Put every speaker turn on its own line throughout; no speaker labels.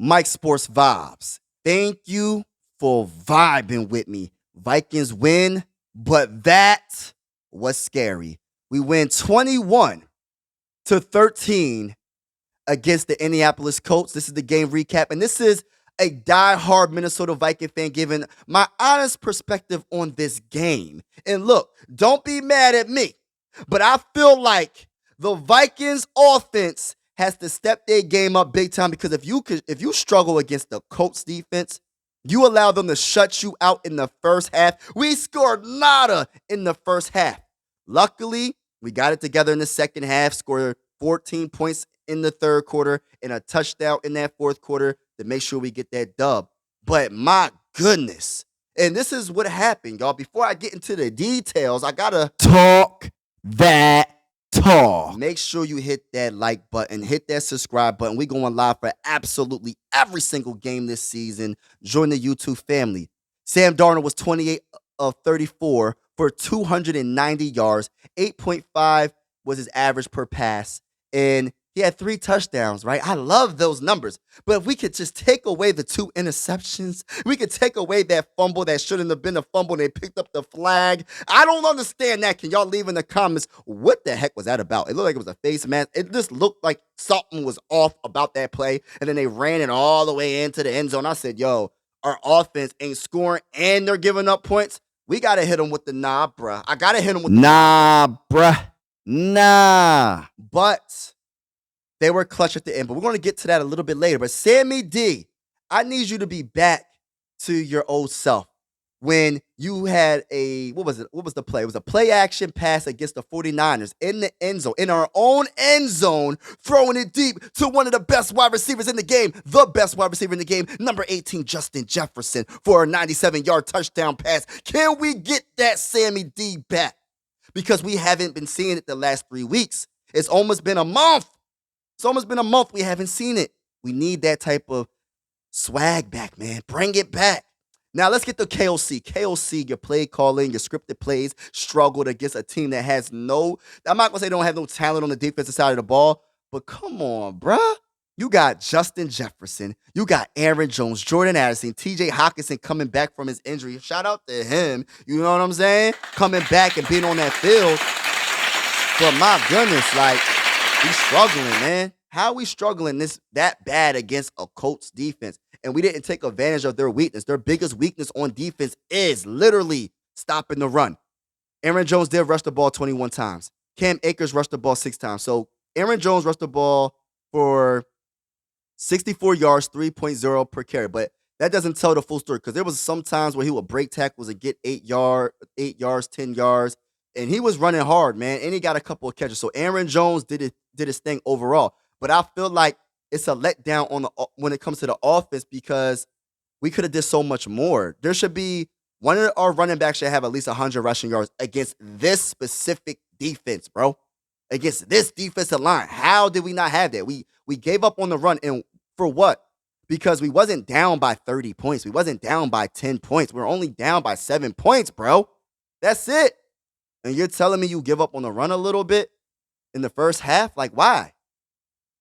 Mike Sports Vibes. Thank you for vibing with me. Vikings win, but that was scary. We win 21-13 against the Indianapolis Colts. This is the game recap, and this is a die-hard Minnesota Viking fan giving my honest perspective on this game. And look, don't be mad at me, but I feel like the Vikings offense has to step their game up big time, because if you struggle against the Colts defense, you allow them to shut you out in the first half. We scored nada in the first half. Luckily, we got it together in the second half, scored 14 points in the third quarter and a touchdown in that fourth quarter to make sure we get that dub. But my goodness. And this is what happened, y'all. Before I get into the details, I got to talk that talk. Make sure you hit that like button, hit that subscribe button. We're going live for absolutely every single game this season. Join the YouTube family. Sam Darnold was 28 of 34 for 290 yards. 8.5 was his average per pass. And he had 3 touchdowns, right? I love those numbers. But if we could just take away the 2 interceptions, we could take away that fumble that shouldn't have been a fumble, and they picked up the flag. I don't understand that. Can y'all leave in the comments what the heck was that about? It looked like it was a face mask. It just looked like something was off about that play. And then they ran it all the way into the end zone. I said, yo, our offense ain't scoring and they're giving up points. We got to hit them with the nah, bruh. I got to hit them with nah, bruh. Nah. But they were clutch at the end, but we're going to get to that a little bit later. But Sammy D, I need you to be back to your old self when you had what was the play? It was a play action pass against the 49ers in the end zone, in our own end zone, throwing it deep to one of the best wide receivers in the game, the best wide receiver in the game, number 18, Justin Jefferson, for a 97-yard touchdown pass. Can we get that Sammy D back? Because we haven't been seeing it the last 3 weeks. It's almost been a month. It's almost been a month we haven't seen it. We need that type of swag back, man. Bring it back. Now, let's get to KOC. KOC, your play calling, your scripted plays struggled against a team that has I'm not going to say they don't have no talent on the defensive side of the ball, but come on, bruh. You got Justin Jefferson. You got Aaron Jones, Jordan Addison, TJ Hawkinson coming back from his injury. Shout out to him. You know what I'm saying? Coming back and being on that field. But my goodness, like, we struggling, man. How are we struggling that bad against a Colts defense? And we didn't take advantage of their weakness. Their biggest weakness on defense is literally stopping the run. Aaron Jones did rush the ball 21 times. Cam Akers rushed the ball 6 times. So Aaron Jones rushed the ball for 64 yards, 3.0 per carry. But that doesn't tell the full story, because there was some times where he would break tackles and get 8 yards, 10 yards. And he was running hard, man, and he got a couple of catches. So Aaron Jones did his thing overall. But I feel like it's a letdown when it comes to the offense, because we could have did so much more. There should be one of our running backs should have at least 100 rushing yards against this specific defense, bro. Against this defensive line. How did we not have that? We gave up on the run, and for what? Because we wasn't down by 30 points. We wasn't down by 10 points. We were only down by 7 points, bro. That's it. And you're telling me you give up on the run a little bit in the first half? Like, why?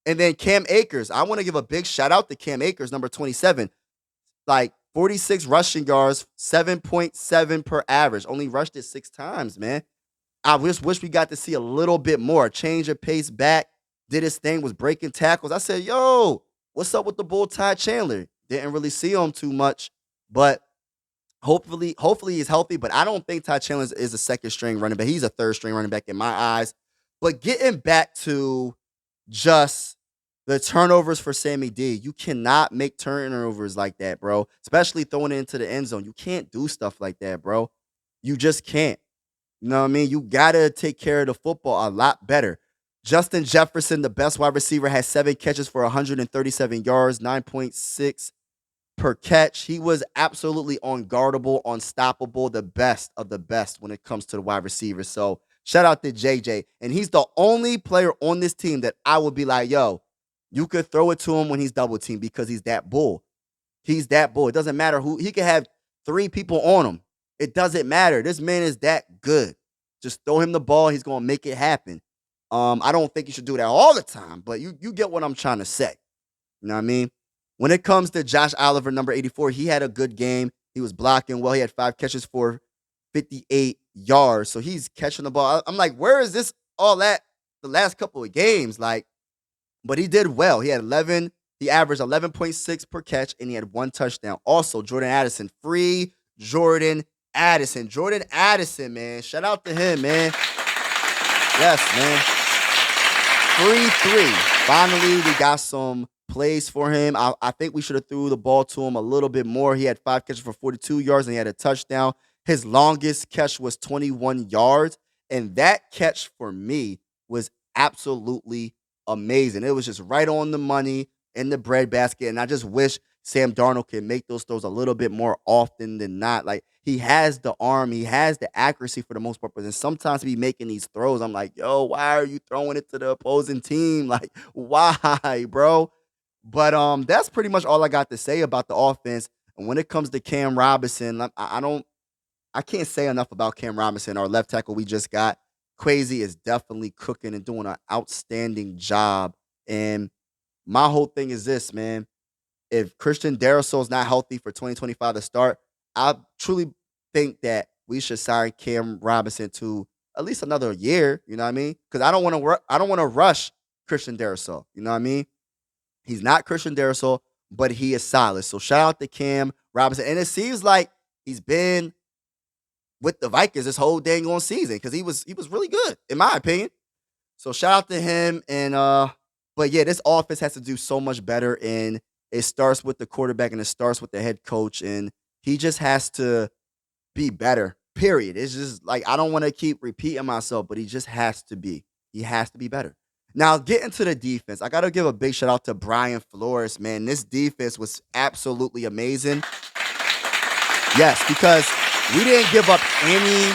And then Cam Akers. I want to give a big shout out to Cam Akers, number 27. Like, 46 rushing yards, 7.7 per average. Only rushed it 6 times, man. I just wish we got to see a little bit more. Change of pace back. Did his thing, was breaking tackles. I said, yo, what's up with the Bull Ty Chandler? Didn't really see him too much, but hopefully he's healthy. But I don't think Ty Chandler is a second string running back. He's a third string running back in my eyes. But getting back to just the turnovers for Sammy D, you cannot make turnovers like that, bro. Especially throwing it into the end zone. You can't do stuff like that, bro. You just can't. You know what I mean? You got to take care of the football a lot better. Justin Jefferson, the best wide receiver, has 7 catches for 137 yards, 9.6 per catch. He was absolutely unguardable, unstoppable, the best of the best when it comes to the wide receivers. So shout out to JJ. And he's the only player on this team that I would be like, yo, you could throw it to him when he's double teamed, because he's that bull. He's that bull. It doesn't matter who. He could have 3 people on him. It doesn't matter. This man is that good. Just throw him the ball. He's going to make it happen. I don't think you should do that all the time, but you get what I'm trying to say. You know what I mean? When it comes to Josh Oliver, number 84, he had a good game. He was blocking well. He had 5 catches for 58 yards. So he's catching the ball. I'm like, where is this all at the last couple of games? Like, but he did well. He averaged 11.6 per catch, and he had 1 touchdown. Also, Jordan Addison, free Jordan Addison. Jordan Addison, man. Shout out to him, man. Yes, man. Free three. Finally, we got some plays for him. I think we should have threw the ball to him a little bit more. He had 5 catches for 42 yards, and he had a touchdown. His longest catch was 21 yards, and that catch for me was absolutely amazing. It was just right on the money in the breadbasket, and I just wish Sam Darnold can make those throws a little bit more often than not. Like, he has the arm, he has the accuracy for the most part, but then sometimes he be making these throws. I'm like, yo, why are you throwing it to the opposing team? Like, why, bro? But that's pretty much all I got to say about the offense. And when it comes to Cam Robinson, I can't say enough about Cam Robinson, our left tackle we just got. Quasi is definitely cooking and doing an outstanding job. And my whole thing is this, man. If Christian Darrisaw is not healthy for 2025 to start, I truly think that we should sign Cam Robinson to at least another year. You know what I mean? Because I don't want to rush Christian Darrisaw. You know what I mean? He's not Christian Darrisaw, but he is solid. So shout out to Cam Robinson, and it seems like he's been with the Vikings this whole dang on season because he was really good in my opinion. So shout out to him. And but yeah, this offense has to do so much better, and it starts with the quarterback and it starts with the head coach, and he just has to be better. Period. It's just like I don't want to keep repeating myself, but he just has to be. He has to be better. Now, getting to the defense, I got to give a big shout out to Brian Flores, man. This defense was absolutely amazing. Yes, because we didn't give up any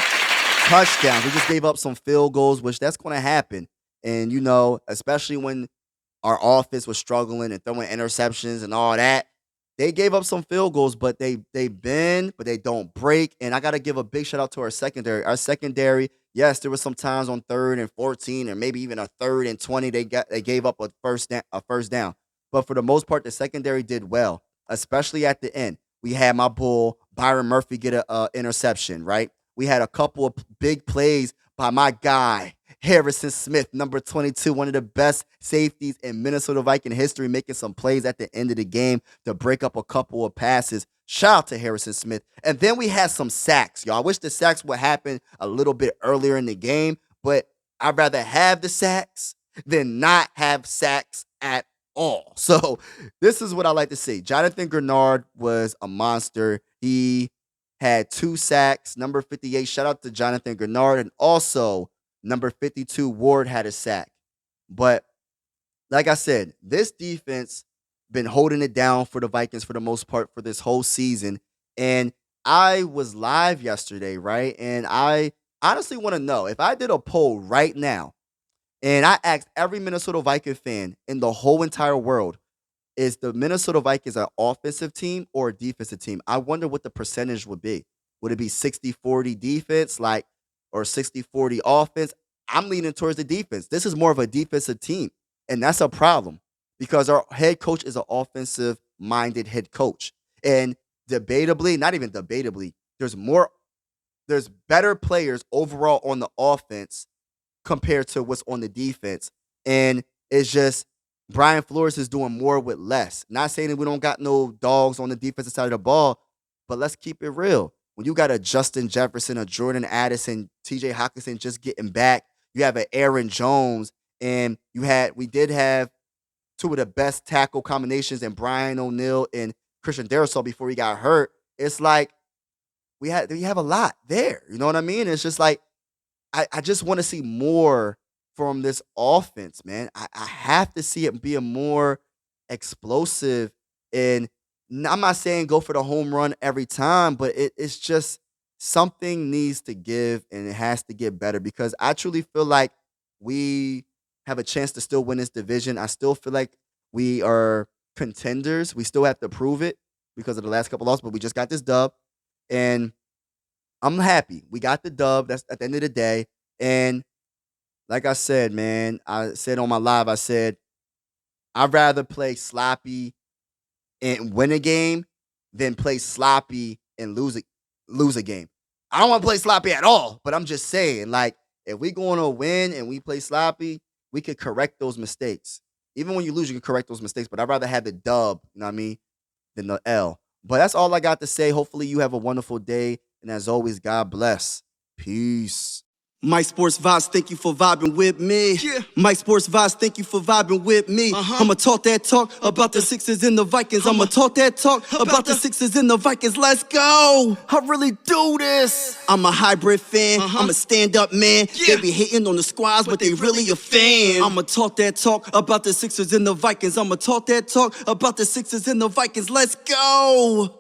touchdowns. We just gave up some field goals, which that's going to happen. And, especially when our offense was struggling and throwing interceptions and all that, they gave up some field goals, but they bend, but they don't break. And I got to give a big shout out to our secondary. Our secondary, yes, there was some times on 3rd and 14, or maybe even a 3rd and 20, they gave up a first down. But for the most part, the secondary did well, especially at the end. We had my bull Byron Murphy get a interception, right? We had a couple of big plays by my guy Harrison Smith, number 22, one of the best safeties in Minnesota Viking history, making some plays at the end of the game to break up a couple of passes. Shout out to Harrison Smith. And then we had some sacks, y'all. I wish the sacks would happen a little bit earlier in the game, but I'd rather have the sacks than not have sacks at all. So this is what I like to see. Jonathan Grenard was a monster. He had 2 sacks. Number 58, shout out to Jonathan Grenard. And also, number 52, Ward had a sack. But like I said, this defense been holding it down for the Vikings for the most part for this whole season. And I was live yesterday, right? And I honestly want to know if I did a poll right now and I asked every Minnesota Viking fan in the whole entire world, is the Minnesota Vikings an offensive team or a defensive team? I wonder what the percentage would be. Would it be 60-40 defense, or 60-40 offense? I'm leaning towards the defense. This is more of a defensive team, and that's a problem because our head coach is an offensive-minded head coach. And debatably, not even debatably, there's better players overall on the offense compared to what's on the defense. And it's just Brian Flores is doing more with less. Not saying that we don't got no dogs on the defensive side of the ball, but let's keep it real. When you got a Justin Jefferson, a Jordan Addison, TJ Hawkinson just getting back, you have an Aaron Jones, and we did have 2 of the best tackle combinations in Brian O'Neill and Christian Darrisaw before he got hurt. It's like we have a lot there. You know what I mean? It's just like I just want to see more from this offense, man. I have to see it be a more explosive. And I'm not saying go for the home run every time, but it's just something needs to give and it has to get better because I truly feel like we have a chance to still win this division. I still feel like we are contenders. We still have to prove it because of the last couple losses, but we just got this dub. And I'm happy. We got the dub. That's at the end of the day. And like I said, man, I said on my live, I said, I'd rather play sloppy and win a game than play sloppy and lose a game. I don't want to play sloppy at all, but I'm just saying, like, if we going to win and we play sloppy, we could correct those mistakes. Even when you lose, you can correct those mistakes, but I'd rather have the dub, you know what I mean, than the L. But that's all I got to say. Hopefully you have a wonderful day. And as always, God bless. Peace.
Mike Sports Vibes, thank you for vibing with me.
Yeah.
Mike Sports Vibes, thank you for vibing with me. I'ma talk that talk about the Sixers and the Vikings. I'ma talk that talk about the Sixers and the Vikings. Let's go.
I really do this.
I'm a hybrid fan. I'm a stand-up man.
Yeah.
They be hating on the squads, but they really a fan. I'ma talk that talk about the Sixers and the Vikings. I'ma talk that talk about the Sixers and the Vikings. Let's go.